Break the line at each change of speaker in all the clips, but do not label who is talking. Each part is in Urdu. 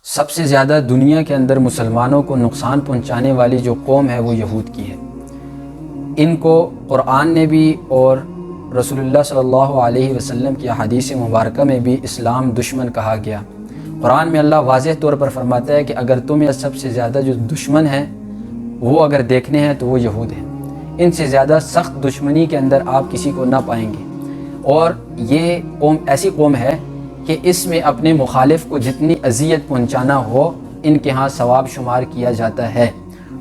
سب سے زیادہ دنیا کے اندر مسلمانوں کو نقصان پہنچانے والی جو قوم ہے وہ یہود کی ہے۔ ان کو قرآن نے بھی اور رسول اللہ صلی اللہ علیہ وسلم کی احادیث مبارکہ میں بھی اسلام دشمن کہا گیا۔ قرآن میں اللہ واضح طور پر فرماتا ہے کہ اگر تمہیں سب سے زیادہ جو دشمن ہیں وہ اگر دیکھنے ہیں تو وہ یہود ہیں۔ ان سے زیادہ سخت دشمنی کے اندر آپ کسی کو نہ پائیں گے، اور یہ قوم ایسی قوم ہے کہ اس میں اپنے مخالف کو جتنی اذیت پہنچانا ہو ان کے ہاں ثواب شمار کیا جاتا ہے،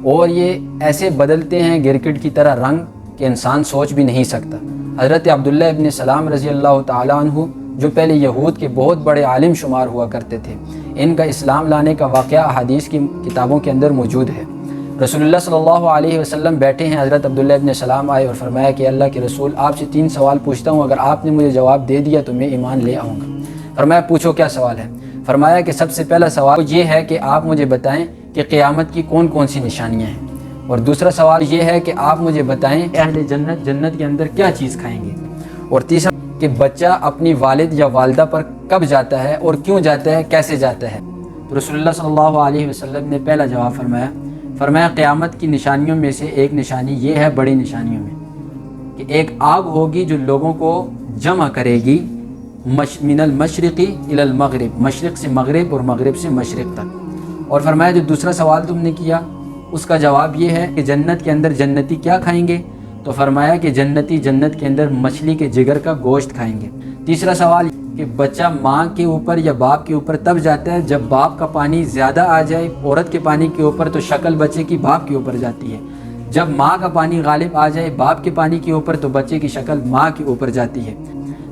اور یہ ایسے بدلتے ہیں گرکٹ کی طرح رنگ کہ انسان سوچ بھی نہیں سکتا۔ حضرت عبداللہ ابن سلام رضی اللہ تعالیٰ عنہ جو پہلے یہود کے بہت بڑے عالم شمار ہوا کرتے تھے، ان کا اسلام لانے کا واقعہ احادیث کی کتابوں کے اندر موجود ہے۔ رسول اللہ صلی اللہ علیہ وسلم بیٹھے ہیں، حضرت عبداللہ ابن سلام آئے اور فرمایا کہ اللہ کے رسول آپ سے 3 سوال پوچھتا ہوں، اگر آپ نے مجھے جواب دے دیا تو میں ایمان لے آؤں گا۔ فرمایا پوچھو کیا سوال ہے؟ فرمایا کہ سب سے پہلا سوال یہ ہے کہ آپ مجھے بتائیں کہ قیامت کی کون کون سی نشانیاں ہیں، اور دوسرا سوال یہ ہے کہ آپ مجھے بتائیں اہل جنت کے اندر کیا چیز کھائیں گے، اور تیسرا کہ بچہ اپنی والد یا والدہ پر کب جاتا ہے اور کیوں جاتا ہے، کیسے جاتا ہے۔ تو رسول اللہ صلی اللہ علیہ وسلم نے پہلا جواب فرمایا قیامت کی نشانیوں میں سے ایک نشانی یہ ہے، بڑی نشانیوں میں، کہ ایک آگ ہوگی جو لوگوں کو جمع کرے گی من المشرقی الی المغرب، مشرق سے مغرب اور مغرب سے مشرق تک۔ اور فرمایا جو دوسرا سوال تم نے کیا اس کا جواب یہ ہے کہ جنت کے اندر جنتی کیا کھائیں گے، تو فرمایا کہ جنتی جنت کے اندر مچھلی کے جگر کا گوشت کھائیں گے۔ تیسرا سوال کہ بچہ ماں کے اوپر یا باپ کے اوپر تب جاتا ہے جب باپ کا پانی زیادہ آ جائے، عورت کے پانی کے اوپر تو شکل بچے کی باپ کے اوپر جاتی ہے، جب ماں کا پانی غالب آ جائے باپ کے پانی کے اوپر تو بچے کی شکل ماں کے اوپر جاتی ہے۔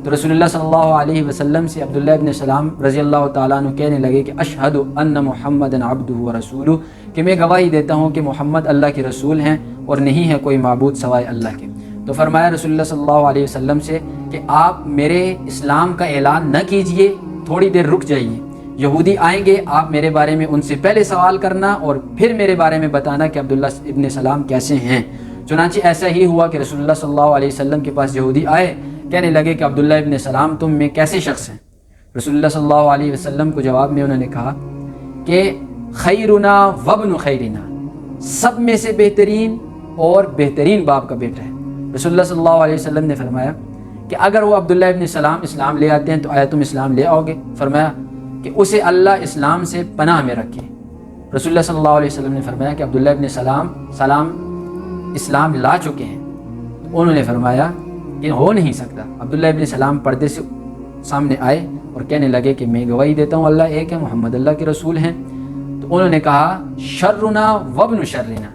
تو رسول اللہ صلی اللہ علیہ وسلم سے عبداللہ ابن سلام رضی اللہ تعالیٰ عنہ کہنے لگے کہ اشہد ان محمد عبدہ ورسولہ، کہ میں گواہی دیتا ہوں کہ محمد اللہ کے رسول ہیں اور نہیں ہے کوئی معبود سوائے اللہ کے۔ تو فرمایا رسول اللہ صلی اللہ علیہ وسلم سے کہ آپ میرے اسلام کا اعلان نہ کیجئے، تھوڑی دیر رک جائیے، یہودی آئیں گے، آپ میرے بارے میں ان سے پہلے سوال کرنا اور پھر میرے بارے میں بتانا کہ عبداللہ ابن سلام کیسے ہیں۔ چنانچہ ایسا ہی ہوا کہ رسول اللہ صلی اللہ علیہ وسلم کے پاس یہودی آئے، کہنے لگے کہ عبداللہ ابن سلام تم میں کیسے شخص ہیں؟ رسول اللہ صلی اللہ علیہ وسلم کو جواب میں انہوں نے کہا کہ خیرنا وابن خیرنا، سب میں سے بہترین اور بہترین باپ کا بیٹا ہے۔ رسول اللہ صلی اللہ علیہ وسلم نے فرمایا کہ اگر وہ عبداللہ ابن سلام اسلام لے آتے ہیں تو آیا تم اسلام لے آؤ گے؟ فرمایا کہ اسے اللہ اسلام سے پناہ میں رکھے۔ رسول اللہ صلی اللہ علیہ وسلم نے فرمایا کہ عبداللہ ابن سلام اسلام لا چکے ہیں؟ انہوں نے فرمایا کہ ہو نہیں سکتا۔ عبداللہ ابن سلام پردے سے سامنے آئے اور کہنے لگے کہ میں گواہی دیتا ہوں اللہ ایک ہے، محمد اللہ کے رسول ہیں۔ تو انہوں نے کہا شرنا وابن شرنا۔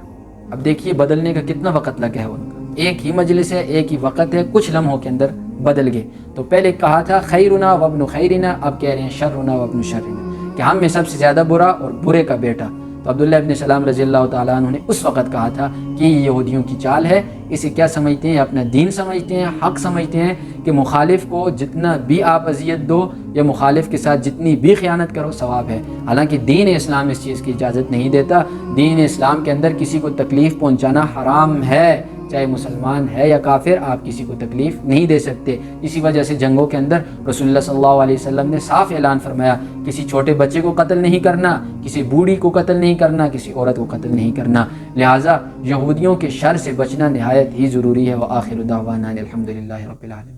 اب دیکھیے بدلنے کا کتنا وقت لگا ہے ان کا، ایک ہی مجلس ہے، ایک ہی وقت ہے، کچھ لمحوں کے اندر بدل گئے۔ تو پہلے کہا تھا خیرنا وابن خیرنا، اب کہہ رہے ہیں شرنا وابن شرنا، کہ ہم میں سب سے زیادہ برا اور برے کا بیٹا۔ تو عبداللہ ابن سلام رضی اللہ تعالیٰ عنہ نے اس وقت کہا تھا کہ یہ یہودیوں کی چال ہے، اسے کیا سمجھتے ہیں؟ اپنا دین سمجھتے ہیں، حق سمجھتے ہیں کہ مخالف کو جتنا بھی آپ اذیت دو یا مخالف کے ساتھ جتنی بھی خیانت کرو ثواب ہے۔ حالانکہ دین اسلام اس چیز کی اجازت نہیں دیتا، دین اسلام کے اندر کسی کو تکلیف پہنچانا حرام ہے، چاہے مسلمان ہے یا کافر، آپ کسی کو تکلیف نہیں دے سکتے۔ اسی وجہ سے جنگوں کے اندر رسول اللہ صلی اللہ علیہ وسلم نے صاف اعلان فرمایا کسی چھوٹے بچے کو قتل نہیں کرنا، کسی بوڑھی کو قتل نہیں کرنا، کسی عورت کو قتل نہیں کرنا۔ لہٰذا یہودیوں کے شر سے بچنا نہایت ہی ضروری ہے۔ وآخر دعوانا الحمدللہ رب العالمین۔